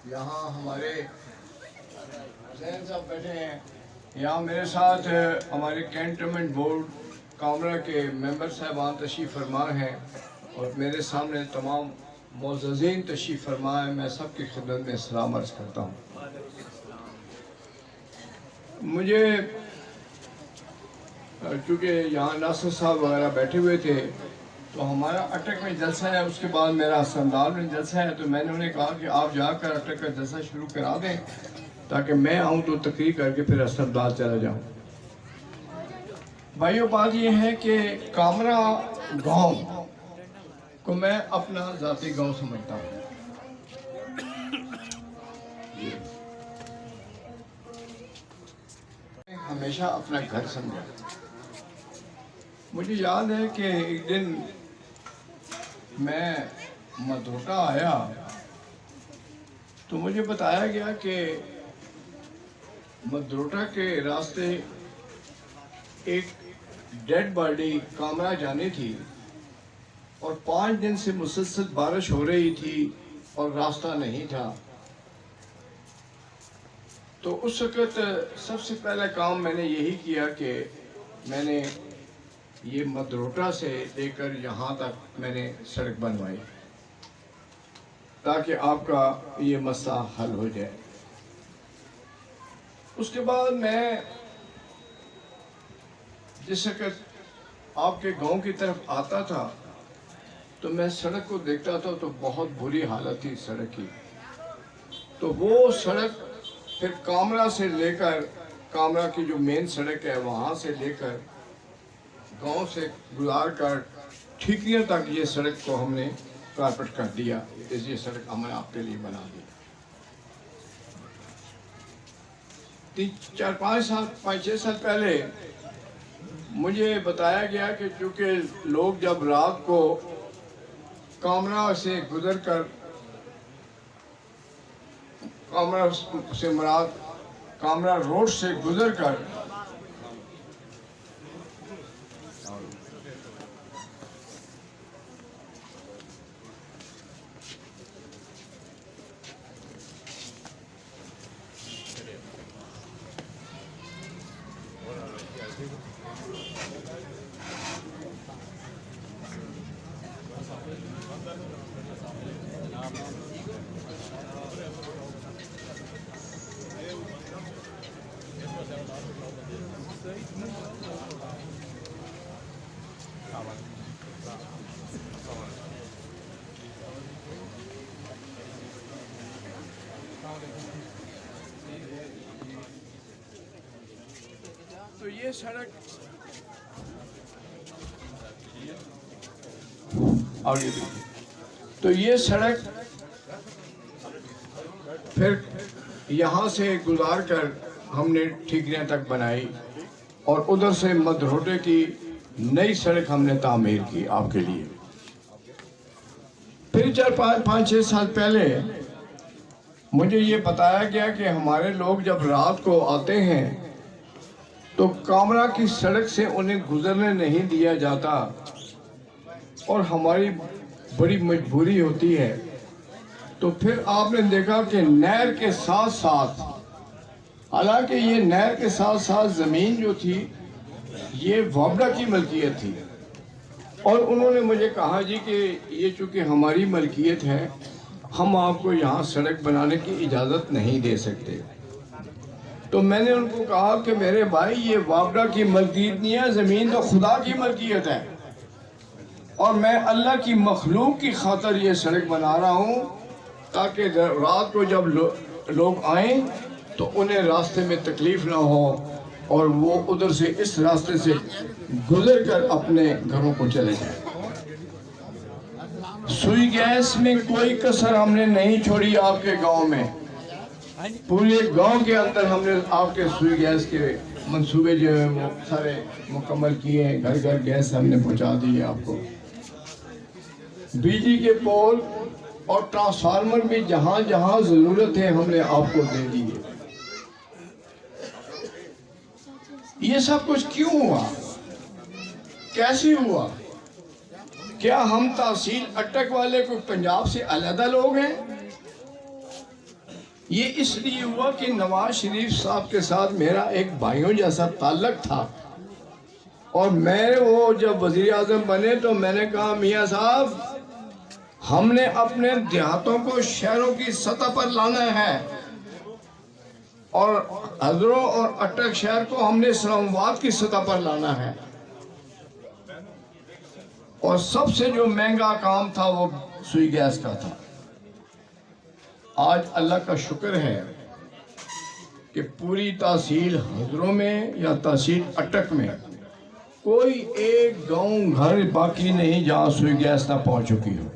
یہاں ہمارے حسین صاحب بیٹھے ہیں، یہاں میرے ساتھ ہمارے کینٹونمنٹ بورڈ کامرا کے ممبر صاحبان تشریف فرما ہیں اور میرے سامنے تمام معززین تشریف فرما ہیں۔ میں سب کی خدمت میں سلام عرض کرتا ہوں۔ مجھے چونکہ یہاں ناصر صاحب وغیرہ بیٹھے ہوئے تھے تو ہمارا اٹک میں جلسہ ہے، اس کے بعد میرا سندال میں جلسہ ہے، تو میں نے انہیں کہا کہ آپ جا کر اٹک کا جلسہ شروع کرا دیں تاکہ میں آؤں تو تقریر کر کے پھر اسدال چلا جاؤں۔ بھائیو، بات یہ ہے کہ کامرا گاؤں کو میں اپنا ذاتی گاؤں سمجھتا ہوں۔ ہمیشہ اپنا گھر سمجھا۔ مجھے یاد ہے کہ ایک دن میں مدروٹا آیا تو مجھے بتایا گیا کہ مدروٹا کے راستے ایک ڈیڈ باڈی کامرا جانی تھی اور 5 دن سے مسلسل بارش ہو رہی تھی اور راستہ نہیں تھا۔ تو اس وقت سب سے پہلا کام میں نے یہی کیا کہ میں نے یہ مدروٹا سے لے کر یہاں تک میں نے سڑک بنوائی تاکہ آپ کا یہ مسئلہ حل ہو جائے۔ اس کے بعد میں جس وقت آپ کے گاؤں کی طرف آتا تھا تو میں سڑک کو دیکھتا تھا تو بہت بری حالت تھی سڑک کی۔ تو وہ سڑک پھر کامرا سے لے کر، کامرا کی جو مین سڑک ہے وہاں سے لے کر گاؤں سے گزار کر ٹھیکریاں تک یہ سڑک کو ہم نے کارپٹ کر دیا۔ یہ سڑک ہم نے آپ کے لیے بنا دی۔ 4-5 سال پہلے مجھے بتایا گیا کہ چونکہ لوگ جب رات کو کامرا سے گزر کر، کامرا سے مراد کامرا روڈ سے گزر کر تو یہ سڑک پھر یہاں سے گزار کر ہم نے ٹھیکریاں تک بنائی اور ادھر سے مدروٹے کی نئی سڑک ہم نے تعمیر کی آپ کے لیے۔ پھر 4-5-6 سال پہلے مجھے یہ بتایا گیا کہ ہمارے لوگ جب رات کو آتے ہیں تو کامرا کی سڑک سے انہیں گزرنے نہیں دیا جاتا اور ہماری بڑی مجبوری ہوتی ہے۔ تو پھر آپ نے دیکھا کہ نہر کے ساتھ ساتھ، حالانکہ یہ نہر کے ساتھ ساتھ زمین جو تھی یہ وابڈا کی ملکیت تھی، اور انہوں نے مجھے کہا جی کہ یہ چونکہ ہماری ملکیت ہے ہم آپ کو یہاں سڑک بنانے کی اجازت نہیں دے سکتے۔ تو میں نے ان کو کہا کہ میرے بھائی یہ وابڈا کی ملکیت نہیں ہے، زمین تو خدا کی ملکیت ہے، اور میں اللہ کی مخلوق کی خاطر یہ سڑک بنا رہا ہوں تاکہ رات کو جب لوگ آئیں تو انہیں راستے میں تکلیف نہ ہو اور وہ ادھر سے اس راستے سے گزر کر اپنے گھروں کو چلے جائیں۔ سوئی گیس میں کوئی کسر ہم نے نہیں چھوڑی آپ کے گاؤں میں، پورے گاؤں کے اندر ہم نے آپ کے سوئی گیس کے منصوبے جو ہیں وہ سارے مکمل کیے ہیں، گھر گھر گیس ہم نے پہنچا دی ہے آپ کو۔ بجلی کے پول اور ٹرانسفارمر بھی جہاں جہاں ضرورت ہے ہم نے آپ کو دے دیے۔ یہ سب کچھ کیوں ہوا؟ کیسے ہوا؟ کیا ہم تحصیل اٹک والے کو پنجاب سے علیحدہ لوگ ہیں؟ یہ اس لیے ہوا کہ نواز شریف صاحب کے ساتھ میرا ایک بھائیوں جیسا تعلق تھا، اور میں وہ جب وزیر اعظم بنے تو میں نے کہا میاں صاحب ہم نے اپنے دیہاتوں کو شہروں کی سطح پر لانا ہے، اور ہزروں اور اٹک شہر کو ہم نے اسلام آباد کی سطح پر لانا ہے۔ اور سب سے جو مہنگا کام تھا وہ سوئی گیس کا تھا۔ آج اللہ کا شکر ہے کہ پوری تحصیل ہزروں میں یا تحصیل اٹک میں کوئی ایک گاؤں گھر باقی نہیں جہاں سوئی گیس نہ پہنچ چکی ہو۔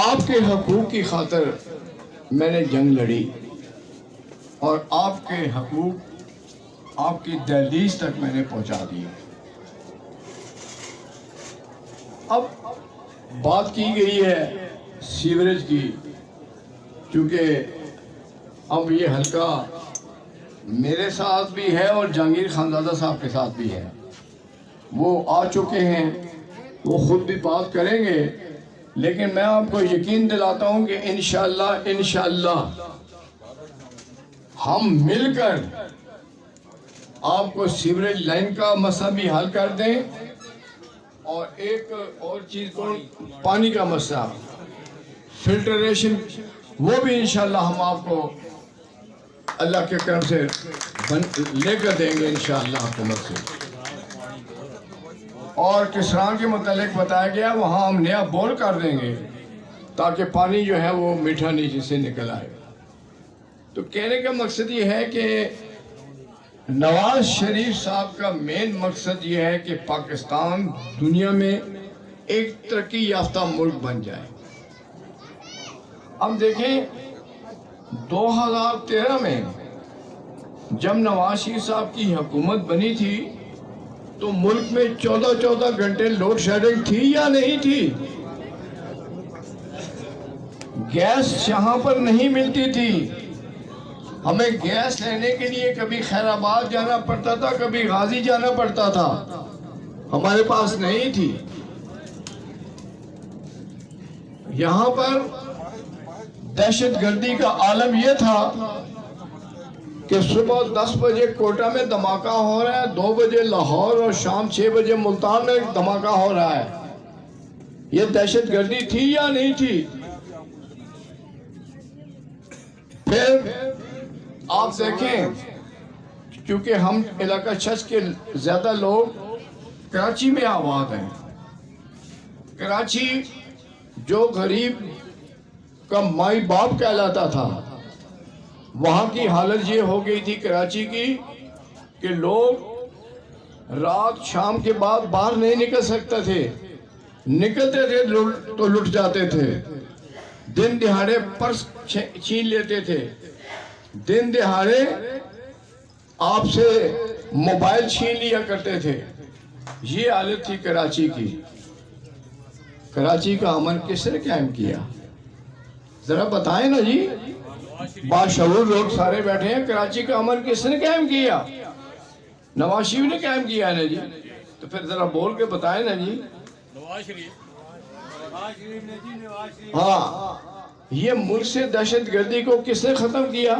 آپ کے حقوق کی خاطر میں نے جنگ لڑی، اور آپ کے حقوق آپ کی دہلیز تک میں نے پہنچا دی۔ اب بات کی گئی ہے سیوریج کی، چونکہ اب یہ حلقہ میرے ساتھ بھی ہے اور جہانگیر خانزادہ صاحب کے ساتھ بھی ہے، وہ آ چکے ہیں، وہ خود بھی بات کریں گے، لیکن میں آپ کو یقین دلاتا ہوں کہ انشاءاللہ ہم مل کر آپ کو سیوریج لائن کا مسئلہ بھی حل کر دیں، اور ایک اور چیز کو پانی کا مسئلہ فلٹریشن، وہ بھی انشاءاللہ ہم آپ کو اللہ کے کرم سے لے کر دیں گے انشاءاللہ حکومت سے۔ اور کسان کے متعلق بتایا گیا وہاں ہم نیا بور کر دیں گے تاکہ پانی جو ہے وہ میٹھا نیچے سے نکل آئے۔ تو کہنے کا مقصد یہ ہے کہ نواز شریف صاحب کا مین مقصد یہ ہے کہ پاکستان دنیا میں ایک ترقی یافتہ ملک بن جائے۔ اب دیکھیں 2013 میں جب نواز شریف صاحب کی حکومت بنی تھی تو ملک میں 14 گھنٹے لوڈ شیڈنگ تھی یا نہیں تھی؟ گیس یہاں پر نہیں ملتی تھی، ہمیں گیس لینے کے لیے کبھی خیر آباد جانا پڑتا تھا، کبھی غازی جانا پڑتا تھا، ہمارے پاس نہیں تھی۔ یہاں پر دہشت گردی کا عالم یہ تھا کہ صبح 10 بجے کوئٹہ میں دھماکہ ہو رہا ہے، 2 بجے لاہور اور شام 6 بجے ملتان میں دھماکہ ہو رہا ہے۔ یہ دہشت گردی تھی یا نہیں تھی؟ پھر آپ دیکھیں، کیونکہ ہم علاقہ چچ کے زیادہ لوگ کراچی میں آباد ہیں، کراچی جو غریب کا مائی باپ کہلاتا تھا، وہاں کی حالت یہ ہو گئی تھی کراچی کی کہ لوگ رات شام کے بعد باہر نہیں نکل سکتے تھے، نکلتے تھے تو لٹ جاتے تھے، دن دہاڑے پرس چھین لیتے تھے، دن دہاڑے آپ سے موبائل چھین لیا کرتے تھے۔ یہ حالت تھی کراچی کی۔ کراچی کا امن کس نے قائم کیا؟ ذرا بتائیں نا جی، باشعور لوگ سارے بیٹھے ہیں، کراچی کا امن کس نے قائم کیا؟ نواز شریف نے قائم کیا ہے نا جی، تو پھر ذرا بول کے بتائیں نا جی۔ نواز شریف نے جی، ہاں، یہ ملک سے دہشت گردی کو کس نے ختم کیا؟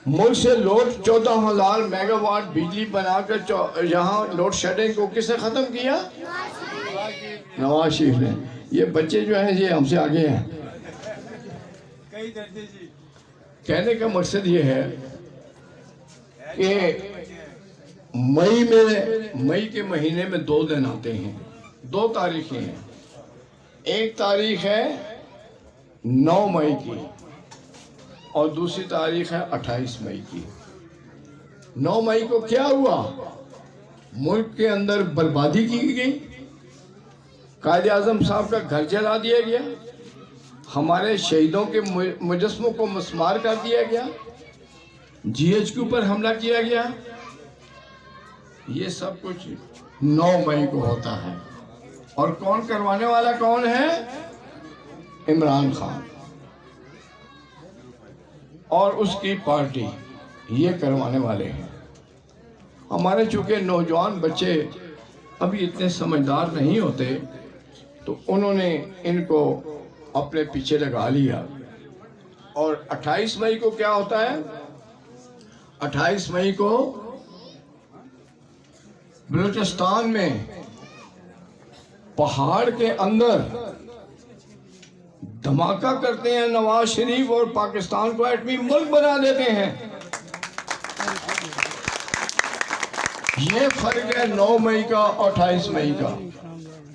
ملک سے لوڈ 14,000 میگا واٹ بجلی بنا کر یہاں لوڈ شیڈنگ کو کس نے ختم کیا؟ نواز شریف نے۔ یہ بچے جو ہیں یہ ہم سے آگے ہیں۔ کہنے کا مقصد یہ ہے کہ مئی کے مہینے میں 2 دن آتے ہیں، 2 تاریخیں ہیں۔ ایک تاریخ ہے 9 مئی کی اور دوسری تاریخ ہے 28 مئی کی۔ 9 مئی کو کیا ہوا؟ ملک کے اندر بربادی کی گئی، قائد اعظم صاحب کا گھر جلا دیا گیا، ہمارے شہیدوں کے مجسموں کو مسمار کر دیا گیا، جی ایچ کیو پر حملہ کیا گیا۔ یہ سب کچھ 9 مئی کو ہوتا ہے، اور کون کروانے والا کون ہے؟ عمران خان اور اس کی پارٹی، یہ کروانے والے ہیں۔ ہمارے چونکہ نوجوان بچے ابھی اتنے سمجھدار نہیں ہوتے، تو انہوں نے ان کو اپنے پیچھے لگا لیا. اور 28 مئی کو کیا ہوتا ہے؟ 28 مئی کو بلوچستان میں پہاڑ کے اندر دھماکہ کرتے ہیں نواز شریف اور پاکستان کو ایٹمی ملک بنا دیتے ہیں. یہ فرق ہے 9 مئی کا اور 28 مئی کا،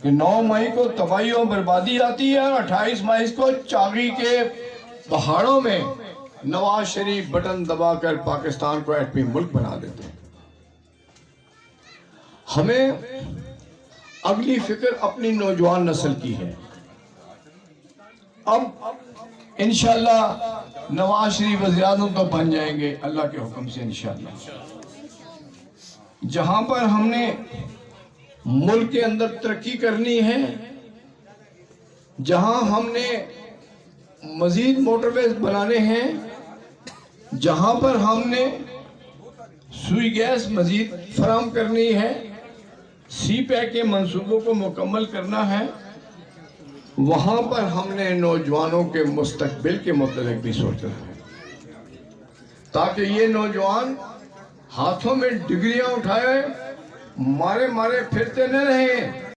کہ 9 مئی کو تباہی و بربادی آتی ہے اور 28 مئی کو چاغی کے پہاڑوں میں نواز شریف بٹن دبا کر پاکستان کو ایٹمی ملک بنا دیتے ہیں. ہمیں اگلی فکر اپنی نوجوان نسل کی ہے. اب انشاءاللہ نواز شریف وزیر اعظم تو بن جائیں گے اللہ کے حکم سے انشاءاللہ. جہاں پر ہم نے ملک کے اندر ترقی کرنی ہے، جہاں ہم نے مزید موٹر ویز بنانے ہیں، جہاں پر ہم نے سوئی گیس مزید فراہم کرنی ہے، سی پیک کے منصوبوں کو مکمل کرنا ہے، وہاں پر ہم نے نوجوانوں کے مستقبل کے متعلق بھی سوچنا ہے، تاکہ یہ نوجوان ہاتھوں میں ڈگریاں اٹھائے مارے پھرتے نہ رہیں.